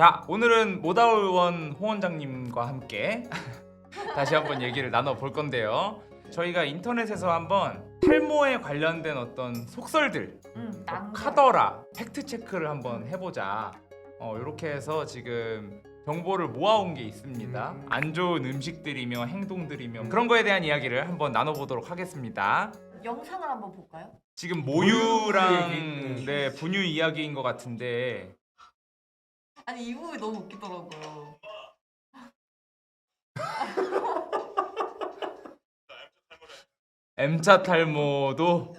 자, 오늘은 모다의원 홍 원장님과 함께 다시 한번 얘기를 나눠볼 건데요. 저희가 인터넷에서 한번 탈모에 관련된 어떤 속설들, 카더라, 팩트 체크를 한번 해보자. 이렇게 해서 지금 정보를 모아온 게 있습니다. 안 좋은 음식들이며 행동들이며 그런 거에 대한 이야기를 한번 나눠보도록 하겠습니다. 영상을 한번 볼까요? 지금 모유랑 분유 이야기인 것 같은데 아니 이 부분이 너무 웃기더라고요. M자 탈모도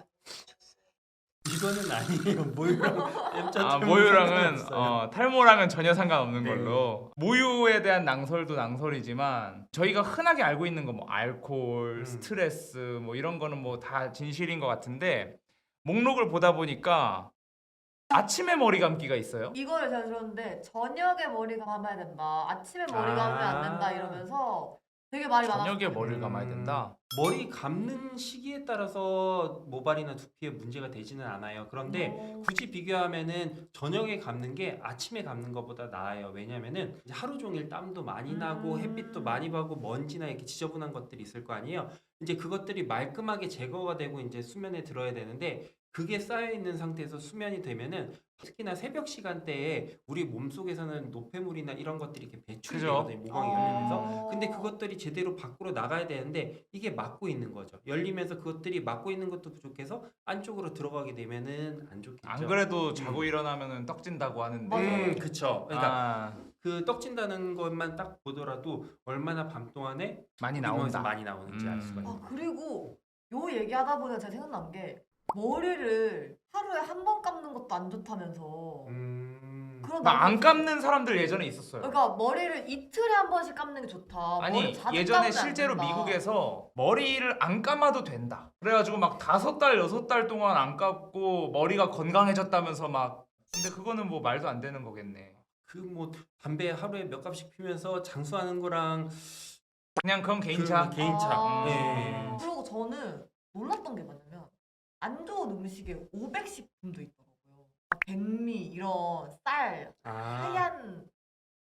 이거는 아니에요. 모유랑 모유랑은 탈모랑은 전혀 상관없는 걸로. 모유에 대한 낭설도 낭설이지만 저희가 흔하게 알고 있는 거 뭐 알코올, 스트레스 뭐 이런 거는 뭐 다 진실인 것 같은데 목록을 보다 보니까 아침에 머리 감기가 있어요. 이거를 제가 들었는데 저녁에 머리 감아야 된다, 아침에 머리 감으면 안 된다 이러면서 되게 말이 많았어요. 저녁에 머리를 감아야 된다. 머리 감는 시기에 따라서 모발이나 두피에 문제가 되지는 않아요. 그런데 굳이 비교하면은 저녁에 감는 게 아침에 감는 것보다 나아요. 왜냐면은 이제 하루 종일 땀도 많이 나고 햇빛도 많이 받고 먼지나 이렇게 지저분한 것들이 있을 거 아니에요. 이제 그것들이 말끔하게 제거가 되고 이제 수면에 들어야 되는데 그게 쌓여 있는 상태에서 수면이 되면은 특히나 새벽 시간대에 우리 몸속에서는 노폐물이나 이런 것들이 이렇게 배출이 그죠? 되거든요. 모공이 열리면서. 근데 그것들이 제대로 밖으로 나가야 되는데 이게 막고 있는 거죠. 열리면서 그것들이 막고 있는 것도 부족해서 안쪽으로 들어가게 되면은 안 좋겠죠. 안 그래도 자고 일어나면은 떡진다고 하는데. 맞아요. 그쵸. 그러니까 그 떡진다는 것만 딱 보더라도 얼마나 밤 동안에 많이 우리 몸에서 나온다. 많이 나오는지 알 수가 있어요. 그리고 요 얘기하다 보니까 제가 생각난 게 머리를 하루에 한 번 감는 것도 안 좋다면서. 그런 막 안 남자들- 감는 사람들 예전에 있었어요. 그러니까 머리를 이틀에 한 번씩 감는 게 좋다. 머리 아니 자주 예전에 감으면 안 실제로 된다. 미국에서 머리를 안 감아도 된다. 그래가지고 막 5달 6달 동안 안 감고 머리가 건강해졌다면서 막. 근데 그거는 뭐 말도 안 되는 거겠네. 그 뭐 담배 하루에 몇 갑씩 피면서 장수하는 거랑 그냥 그건 개인차. 그 개인차. 아. 예. 그리고 저는 놀랐던 게 뭐냐면 안 좋은 음식에 500식품도 있더라고요. 백미 이런 쌀, 하얀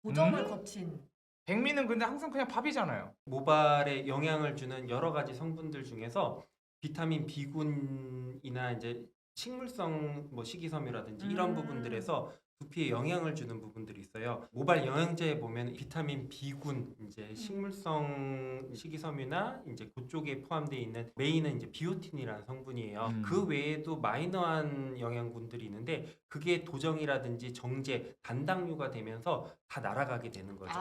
고점을 거친. 백미는 근데 항상 그냥 밥이잖아요. 모발에 영향을 주는 여러 가지 성분들 중에서 비타민 B군이나 이제 식물성 뭐 식이섬유라든지 이런 부분들에서 두피에 영향을 주는 부분들이 있어요. 모발 영양제에 보면 비타민 B군, 이제 식물성 식이섬유나 이제 그쪽에 포함되어 있는 메인은 이제 비오틴이라는 성분이에요. 그 외에도 마이너한 영양분들이 있는데 그게 도정이라든지 정제, 단당류가 되면서 다 날아가게 되는 거죠.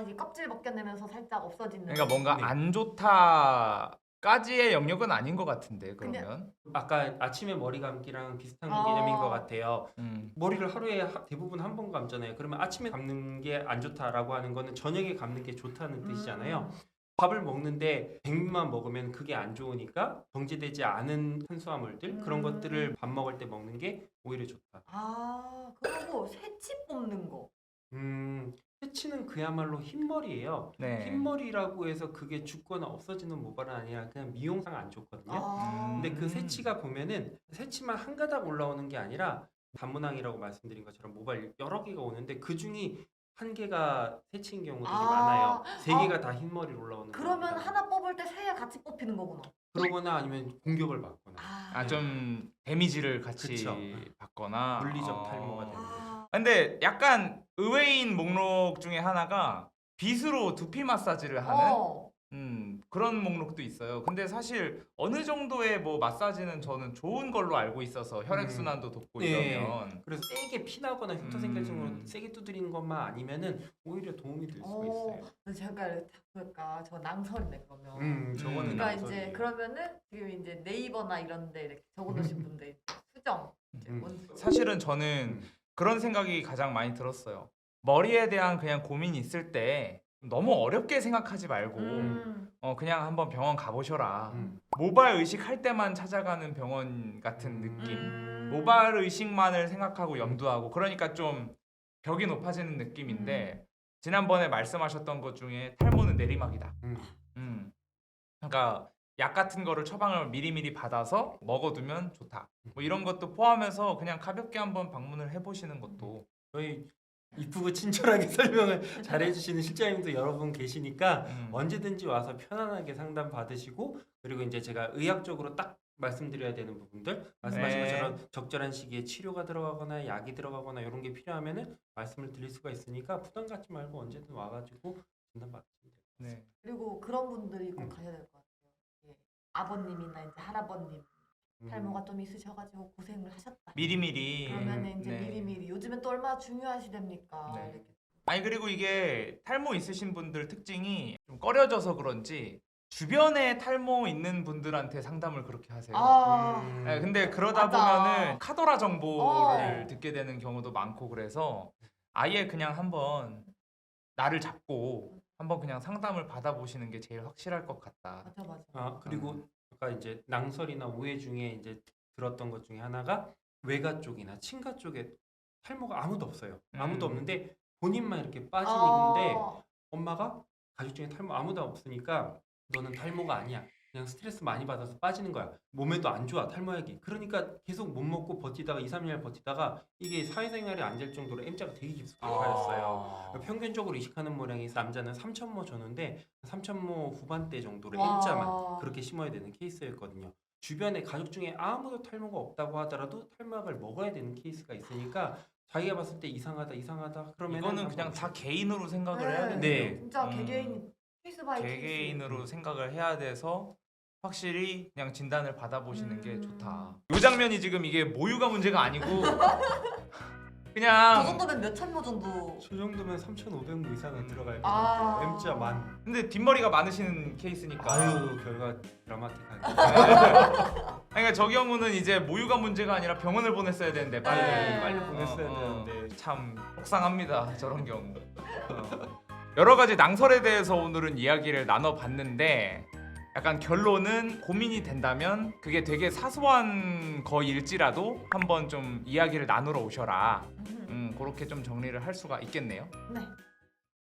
이제 껍질 벗겨내면서 살짝 없어지는. 그러니까 뭔가 네. 안 좋다까지의 영역은 아닌 것 같은데 그러면. 아까 아침에 머리 감기랑 비슷한 개념인 것 같아요. 음. 머리를 하루에 대부분 한 번 감잖아요. 그러면 아침에 감는 게 안 좋다라고 하는 거는 저녁에 감는 게 좋다는 뜻이잖아요. 밥을 먹는데 백미만 먹으면 그게 안 좋으니까 정제되지 않은 탄수화물들 그런 것들을 밥 먹을 때 먹는 게 오히려 좋다. 그리고 새치 뽑는 거. 새치는 그야말로 흰머리예요. 네. 흰머리라고 해서 그게 죽거나 없어지는 모발은 아니라 그냥 미용상 안 좋거든요. 근데 그 새치가 보면은 새치만 한 가닥 올라오는 게 아니라 단문항이라고 말씀드린 것처럼 모발 여러 개가 오는데 그 중에 한 개가 새치인 경우들이 많아요. 세 개가 다 흰머리로 올라오는. 그러면 경우가. 하나 뽑을 때 세 개 같이 뽑히는 거구나. 그러거나 아니면 공격을 받거나 좀 데미지를 같이 그쵸. 받거나 물리적 탈모가 되는 거죠. 근데 약간 의외인 목록 중에 하나가 빗으로 두피 마사지를 하는 그런 목록도 있어요. 근데 사실 어느 정도의 뭐 마사지는 저는 좋은 걸로 알고 있어서 혈액순환도 돕고 이러면. 그래서 세게 피나거나 흉터생결증으로 세게 두드리는 것만 아니면은 오히려 도움이 될 수가 있어요. 제가 저 낭설이네 그러면. 저거는 그러니까 낭설이에요. 이제 그러면은 지금 이제 네이버나 이런데 이렇게 적어놓으신 분들 수정. 이제 원수. 사실은 저는 그런 생각이 가장 많이 들었어요. 머리에 대한 그냥 고민이 있을 때 너무 어렵게 생각하지 말고 그냥 한번 병원 가보셔라. 모발 의식할 때만 찾아가는 병원 같은 느낌. 모발 의식만을 생각하고 염두하고 그러니까 좀 벽이 높아지는 느낌인데 지난번에 말씀하셨던 것 중에 탈모는 내리막이다. 그러니까 약 같은 거를 처방을 미리미리 받아서 먹어두면 좋다. 뭐 이런 것도 포함해서 그냥 가볍게 한번 방문을 해보시는 것도. 저희 이쁘고 친절하게 설명을 잘해주시는 실장님도 여러분 계시니까 언제든지 와서 편안하게 상담 받으시고, 그리고 이제 제가 의학적으로 딱 말씀드려야 되는 부분들, 말씀하신 네. 것처럼 적절한 시기에 치료가 들어가거나 약이 들어가거나 이런 게 필요하면은 말씀을 드릴 수가 있으니까 부담 갖지 말고 언제든 와가지고 진단 받으시면 돼요. 네. 그리고 그런 분들이 꼭 가셔야 될 것 같아요. 예, 아버님이나 이제 할아버님 탈모가 좀 있으셔가지고 고생을 하셨다. 미리미리. 그러면 이제 네. 미리미리 요즘엔 또 얼마나 중요하시답니까? 네. 이렇게. 아니 그리고 이게 탈모 있으신 분들 특징이 좀 꺼려져서 그런지 주변에 탈모 있는 분들한테 상담을 그렇게 하세요. 네, 근데 그러다 맞아. 보면은 카더라 정보를 어. 듣게 되는 경우도 많고, 그래서 아예 그냥 한번 나를 잡고 한번 그냥 상담을 받아보시는 게 제일 확실할 것 같다. 맞아 맞아. 아, 그리고 아까 이제 낭설이나 오해 중에 이제 들었던 것 중에 하나가 외가 쪽이나 친가 쪽에 탈모가 아무도 없어요. 아무도 없는데 본인만 이렇게 빠진 건데 엄마가 가족 중에 탈모 아무도 없으니까 너는 탈모가 아니야. 그냥 스트레스 많이 받아서 빠지는 거야. 몸에도 안 좋아, 탈모약이. 그러니까 계속 못 먹고 버티다가 2, 3일 버티다가 이게 사회생활이 안 될 정도로 M자가 되게 깊숙이 파였어요. 평균적으로 이식하는 모량이 남자는 3,000모 전후인데 3,000모 후반대 정도로 와. M자만 그렇게 심어야 되는 케이스였거든요. 주변에 가족 중에 아무도 탈모가 없다고 하더라도 탈모약을 먹어야 되는 케이스가 있으니까 자기가 봤을 때 이상하다 그러면 이거는 그냥 다 개인으로 생각을 해야 되는 네. 거예요. 진짜 개개인 케이스 바이 케이스. 개개인으로 생각을 해야 돼서 확실히 그냥 진단을 받아보시는 게 좋다. 음. 이 장면이 지금 이게 모유가 문제가 아니고 저 그냥 정도면 몇 천모 정도. 저 정도면 3,500모 이상은 들어갈 것 아. 같아요. M자만. 근데 뒷머리가 많으신 케이스니까. 아유, 결과 드라마틱하게. 그러니까 저 경우는 이제 모유가 문제가 아니라 병원을 보냈어야 되는데 빨리 네. 빨리 보냈어야 되는데. 참 속상합니다, 저런 경우. 여러 가지 낭설에 대해서 오늘은 이야기를 나눠봤는데 약간 결론은 고민이 된다면 그게 되게 사소한 거일지라도 한번 좀 이야기를 나누러 오셔라. 그렇게 좀 정리를 할 수가 있겠네요. 네.